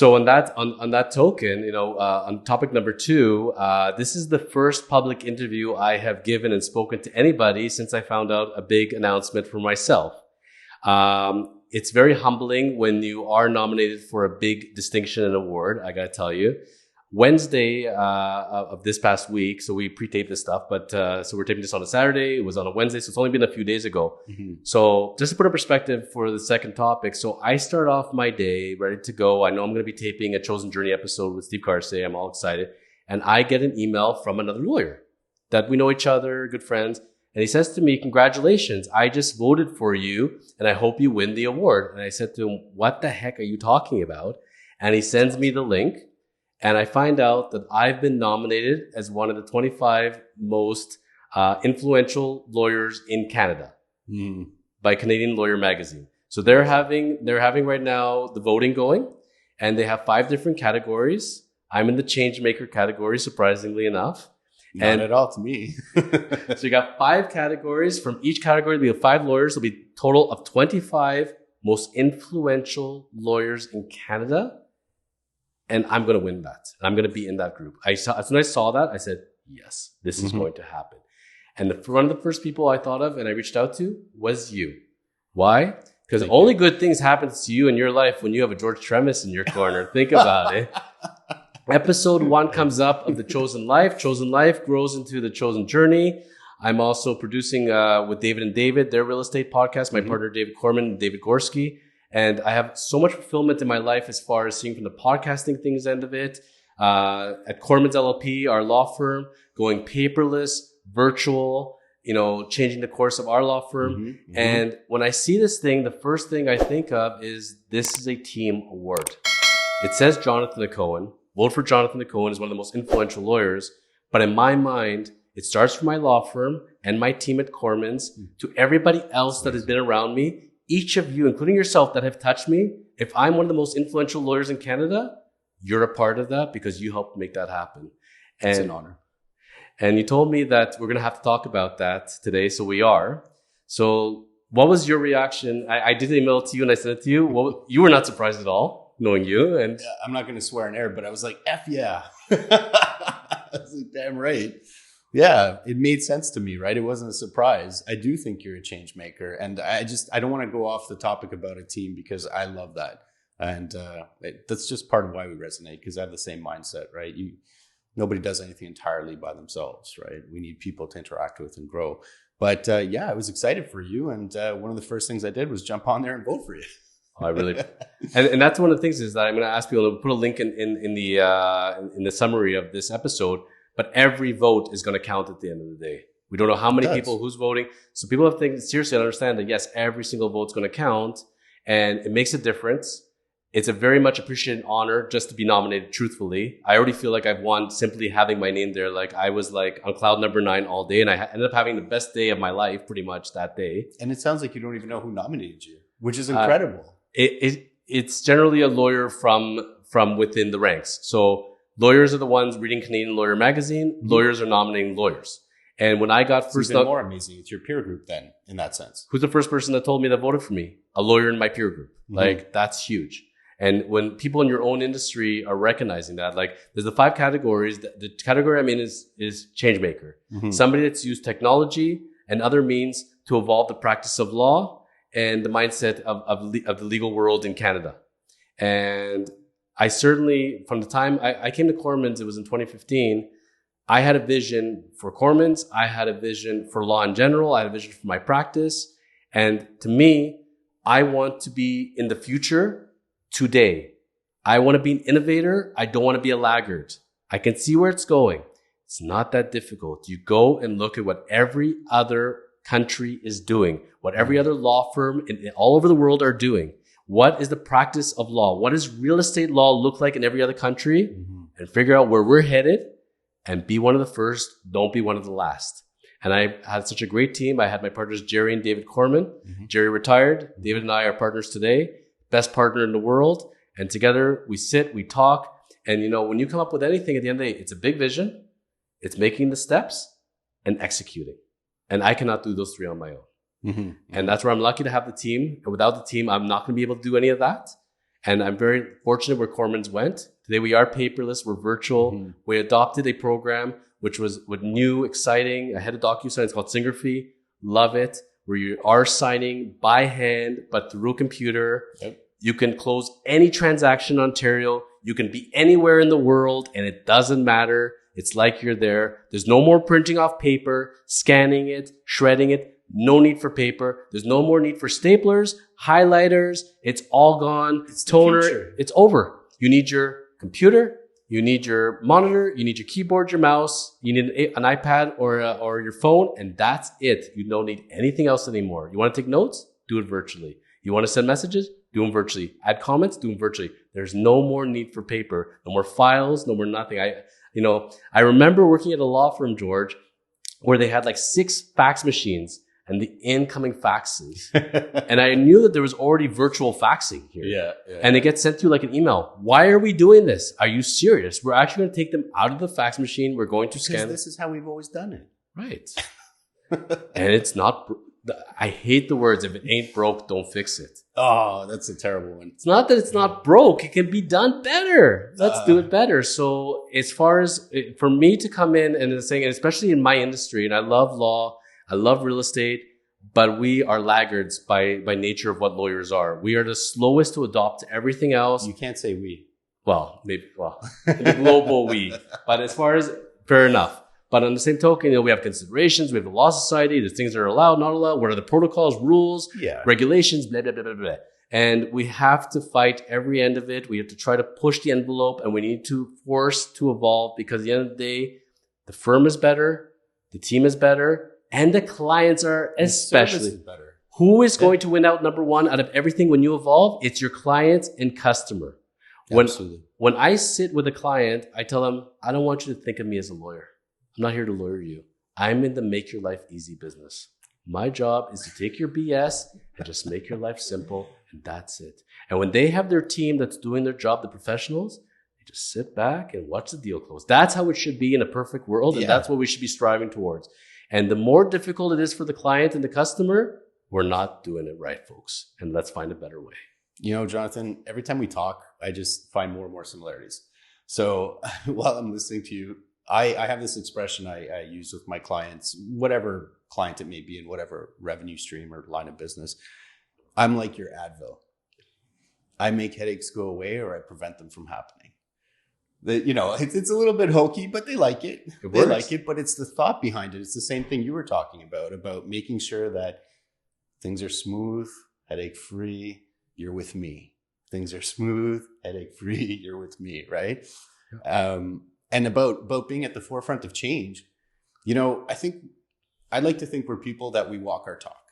So on that token, on topic number 2, this is the first public interview I have given and spoken to anybody since I found out a big announcement for myself. It's very humbling when you are nominated for a big distinction and award, I gotta tell you. Wednesday of this past week, so we pre-taped this stuff, but so we're taping this on a Saturday. It was on a Wednesday, so it's only been a few days ago. So just to put in perspective for the second topic, so I start off my day ready to go. I know I'm going to be taping a Chosen Journey episode with Steve Carsey. I'm all excited. And I get an email from another lawyer that we know each other, good friends. And he says to me, "Congratulations, I just voted for you and I hope you win the award." And I said to him, "What the heck are you talking about?" And he sends me the link. And I find out that I've been nominated as one of the 25 most influential lawyers in Canada by Canadian Lawyer Magazine. So they're having right now the voting going, and they have 5 different categories. I'm in the Changemaker category, surprisingly enough. Not at all to me. So you got 5 categories. From each category, we have 5 lawyers. There'll be a total of 25 most influential lawyers in Canada. And I'm going to win that. And I'm going to be in that group. As soon as I saw that, I said, yes, this is going to happen. And one of the first people I thought of and I reached out to was you. Why? Because only good things happen to you in your life when you have a George Tremis in your corner. Think about it. Episode 1 comes up of The Chosen Life. Chosen Life grows into The Chosen Journey. I'm also producing with David and David, their real estate podcast, my partner David Korman and David Gorski. And I have so much fulfillment in my life as far as seeing from the podcasting things end of it. At Kormans LLP, our law firm, going paperless, virtual, changing the course of our law firm. And when I see this thing, the first thing I think of is this is a team award. It says Jonathan Hacohen. Vote for Jonathan Hacohen is one of the most influential lawyers. But in my mind, it starts from my law firm and my team at Kormans to everybody else that has been around me. Each of you, including yourself, that have touched me, if I'm one of the most influential lawyers in Canada, you're a part of that because you helped make that happen. It's an honor. And you told me that we're going to have to talk about that today, so we are. So what was your reaction? I did email it to you and I sent it to you. You were not surprised at all, knowing you. And I'm not going to swear in air, but I was like, F yeah. I was like, damn right. Yeah, it made sense to me, right? It wasn't a surprise. I do think you're a change maker. And I don't want to go off the topic about a team because I love that. And that's just part of why we resonate, because I have the same mindset, right? Nobody does anything entirely by themselves, right? We need people to interact with and grow. But yeah, I was excited for you. And one of the first things I did was jump on there and vote for you. I really, and that's one of the things is that I'm going to ask people to put a link in the summary of this episode. But every vote is going to count at the end of the day. We don't know how many people, who's voting. So people have to think seriously and understand that, yes, every single vote's going to count. And it makes a difference. It's a very much appreciated honor just to be nominated, truthfully. I already feel like I've won simply having my name there. Like I was like on cloud number 9 all day. And I ended up having the best day of my life pretty much that day. And it sounds like you don't even know who nominated you, which is incredible. It's generally a lawyer from within the ranks. So lawyers are the ones reading Canadian Lawyer Magazine. Lawyers are nominating lawyers. And when I got first... It's even more amazing. It's your peer group then, in that sense. Who's the first person that told me that voted for me? A lawyer in my peer group. Like, that's huge. And when people in your own industry are recognizing that, like, there's the 5 categories. The category I'm in is Changemaker. Somebody that's used technology and other means to evolve the practice of law and the mindset of the legal world in Canada. And I certainly, from the time I came to Kormans, it was in 2015, I had a vision for Kormans. I had a vision for law in general. I had a vision for my practice. And to me, I want to be in the future today. I want to be an innovator. I don't want to be a laggard. I can see where it's going. It's not that difficult. You go and look at what every other country is doing, what every other law firm all over the world are doing. What is the practice of law? What does real estate law look like in every other country? And figure out where we're headed and be one of the first. Don't be one of the last. And I had such a great team. I had my partners, Jerry and David Korman. Jerry retired. David and I are partners today. Best partner in the world. And together we sit, we talk. And when you come up with anything at the end of the day, it's a big vision. It's making the steps and executing. And I cannot do those 3 on my own. And that's where I'm lucky to have the team. And without the team, I'm not going to be able to do any of that. And I'm very fortunate where Kormans went. Today we are paperless. We're virtual. Mm-hmm. We adopted a program which was new, exciting. I had a DocuSign. It's called Singraphy. Love it. Where you are signing by hand, but through a computer. Yep. You can close any transaction in Ontario. You can be anywhere in the world, and it doesn't matter. It's like you're there. There's no more printing off paper, scanning it, shredding it. No need for paper. There's no more need for staplers, highlighters. It's all gone. It's toner. It's over. You need your computer. You need your monitor. You need your keyboard, your mouse. You need an iPad or your phone, and that's it. You don't need anything else anymore. You want to take notes? Do it virtually. You want to send messages? Do them virtually. Add comments? Do them virtually. There's no more need for paper. No more files. No more nothing. I remember working at a law firm, George, where they had like 6 fax machines and the incoming faxes. And I knew that there was already virtual faxing here. Yeah. And it gets sent to you like an email. Why are we doing this? Are you serious? We're actually going to take them out of the fax machine. We're going to scan. Because this is how we've always done it. Right. And it's not, I hate the words, if it ain't broke, don't fix it. Oh, that's a terrible one. It's not that it's not broke. It can be done better. Let's do it better. So as far as for me to come in and saying, and especially in my industry, and I love law, I love real estate, but we are laggards by nature of what lawyers are. We are the slowest to adopt everything else. You can't say we. Well, maybe, the global we. But as far as, fair enough. But on the same token, we have considerations. We have the law society. There's things that are allowed, not allowed. What are the protocols, rules, regulations, blah, blah, blah, blah, blah. And we have to fight every end of it. We have to try to push the envelope, and we need to force to evolve, because at the end of the day, the firm is better, the team is better, and the clients are especially better. Who is going to win out number one out of everything when you evolve? It's your clients and customer. When I sit with a client, I tell them, I don't want you to think of me as a lawyer. I'm not here to lawyer you. I'm in the make your life easy business. My job is to take your BS and just make your life simple, and that's it. And when they have their team that's doing their job, the professionals, they just sit back and watch the deal close. That's how it should be in a perfect world, and that's what we should be striving towards. And the more difficult it is for the client and the customer, we're not doing it right, folks. And let's find a better way. You know, Jonathan, every time we talk, I just find more and more similarities. So while I'm listening to you, I have this expression I use with my clients, whatever client it may be in whatever revenue stream or line of business. I'm like your Advil. I make headaches go away, or I prevent them from happening. It's a little bit hokey, but they like it. They like it, but it's the thought behind it. It's the same thing you were talking about making sure that things are smooth, headache-free, you're with me. Things are smooth, headache-free, you're with me, right? Yeah. And about being at the forefront of change, I'd like to think we're people that we walk our talk.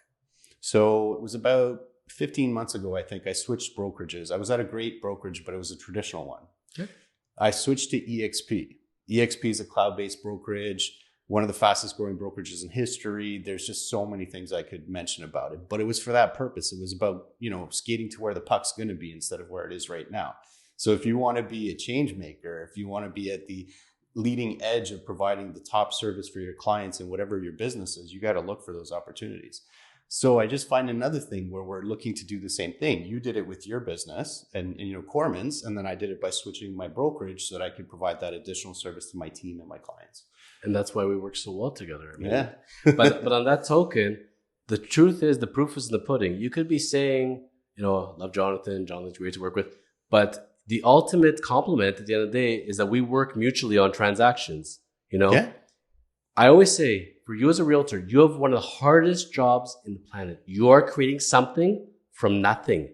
So it was about 15 months ago, I think, I switched brokerages. I was at a great brokerage, but it was a traditional one. Okay. I switched to EXP. EXP is a cloud-based brokerage, one of the fastest growing brokerages in history. There's just so many things I could mention about it, but it was for that purpose. It was about, skating to where the puck's going to be instead of where it is right now. So if you want to be a change maker, if you want to be at the leading edge of providing the top service for your clients and whatever your business is, you got to look for those opportunities. So I just find another thing where we're looking to do the same thing. You did it with your business and Kormans, and then I did it by switching my brokerage so that I could provide that additional service to my team and my clients. And that's why we work so well together. But on that token, the truth is, the proof is in the pudding. You could be saying, love Jonathan. Jonathan's great to work with, but the ultimate compliment at the end of the day is that we work mutually on transactions. I always say, for you as a realtor, you have one of the hardest jobs in the planet. You are creating something from nothing.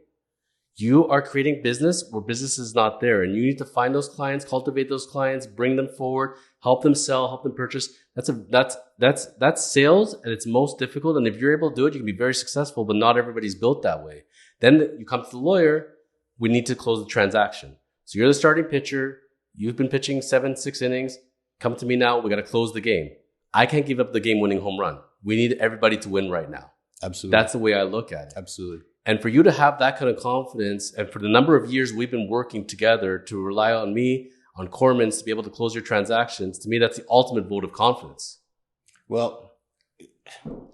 You are creating business where business is not there, and you need to find those clients, cultivate those clients, bring them forward, help them sell, help them purchase. That's sales at its most difficult. And if you're able to do it, you can be very successful, but not everybody's built that way. Then you come to the lawyer. We need to close the transaction. So you're the starting pitcher. You've been pitching 6 innings. Come to me now. We got to close the game. I can't give up the game-winning home run. We need everybody to win right now. Absolutely. That's the way I look at it. Absolutely. And for you to have that kind of confidence, and for the number of years we've been working together to rely on me, on Kormans, to be able to close your transactions, to me, that's the ultimate vote of confidence. Well,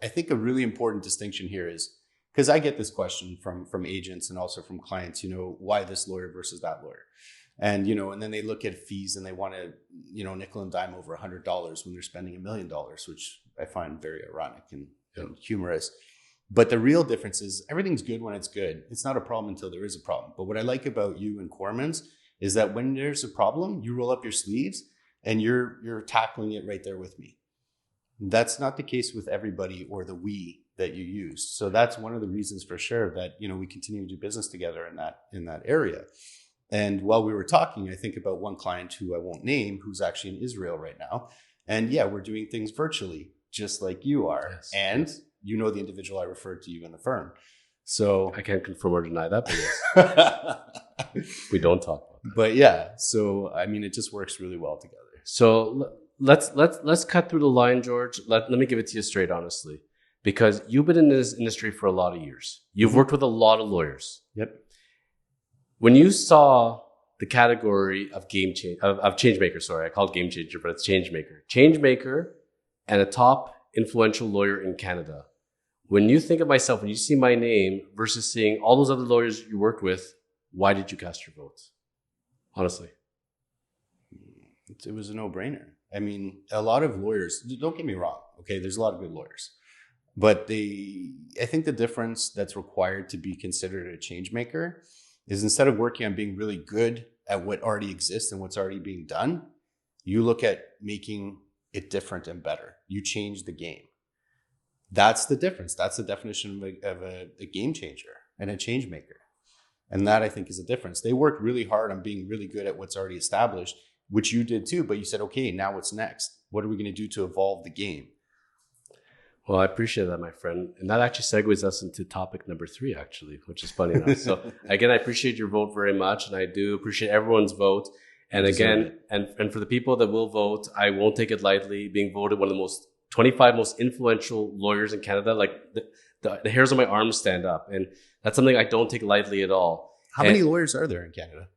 I think a really important distinction here is because I get this question from agents and also from clients, why this lawyer versus that lawyer? And, and then they look at fees and they want to, nickel and dime over $100 when they're spending $1 million, which I find very ironic and humorous. But the real difference is everything's good when it's good. It's not a problem until there is a problem. But what I like about you and Kormans is that when there's a problem, you roll up your sleeves and you're tackling it right there with me. That's not the case with everybody or the we that you use. So that's one of the reasons for sure that, we continue to do business together in that area. And while we were talking, I think about one client who I won't name, who's actually in Israel right now. And yeah, we're doing things virtually, just like you are. Yes. And the individual I referred to you in the firm. So I can't confirm or deny that, but yes. We don't talk about that. But yeah, so I mean, it just works really well together. So let's cut through the line, George. Let me give it to you straight, honestly, because you've been in this industry for a lot of years. You've worked with a lot of lawyers. Yep. When you saw the category of Changemaker, sorry, I call it Game Changer, but it's Changemaker, and a top influential lawyer in Canada. When you think of myself, when you see my name versus seeing all those other lawyers you worked with, why did you cast your vote? Honestly. It was a no-brainer. I mean, a lot of lawyers, don't get me wrong, okay? There's a lot of good lawyers. But I think the difference that's required to be considered a change maker is instead of working on being really good at what already exists and what's already being done, you look at making it different and better. You change the game. That's the difference. That's the definition of a game changer and a change maker. And that, I think, is a difference. They work really hard on being really good at what's already established, which you did too. But you said, okay, now what's next? What are we going to do to evolve the game? Well, I appreciate that, my friend. And that actually segues us into topic number 3, actually, which is funny enough. So again, I appreciate your vote very much. And I do appreciate everyone's vote. And again, and for the people that will vote, I won't take it lightly. Being voted one of the 25 most influential lawyers in Canada, like the hairs on my arms stand up. And that's something I don't take lightly at all. How many lawyers are there in Canada?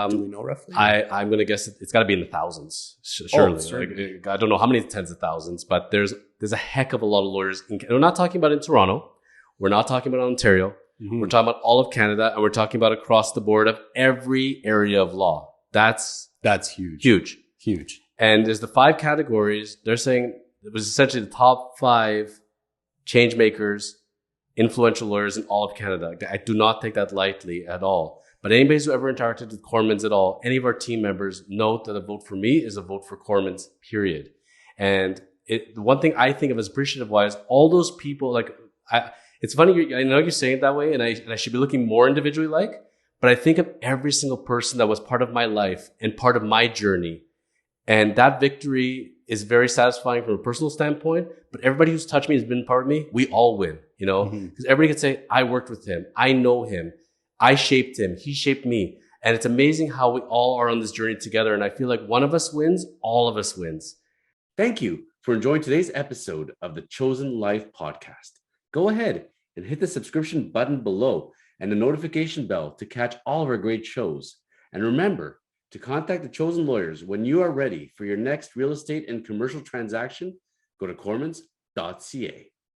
Do we know roughly? I'm going to guess it's got to be in the thousands, surely. Like, I don't know how many tens of thousands, but there's a heck of a lot of lawyers. We're not talking about in Toronto. We're not talking about Ontario. Mm-hmm. We're talking about all of Canada, and we're talking about across the board of every area of law. That's huge. Huge. And there's the 5 categories. They're saying it was essentially the top 5 change makers, influential lawyers in all of Canada. I do not take that lightly at all. But anybody who's ever interacted with Kormans at all, any of our team members, note that a vote for me is a vote for Kormans, period. And the one thing I think of as appreciative-wise, all those people, it's funny, I know you're saying it that way, and I should be looking more individually but I think of every single person that was part of my life and part of my journey. And that victory is very satisfying from a personal standpoint, but everybody who's touched me has been part of me. We all win, because everybody can say, I worked with him. I know him. I shaped him. He shaped me. And it's amazing how we all are on this journey together. And I feel like one of us wins, all of us wins. Thank you for enjoying today's episode of the Chosen Life podcast. Go ahead and hit the subscription button below and the notification bell to catch all of our great shows. And remember to contact the Chosen Lawyers when you are ready for your next real estate and commercial transaction. Go to kormans.ca.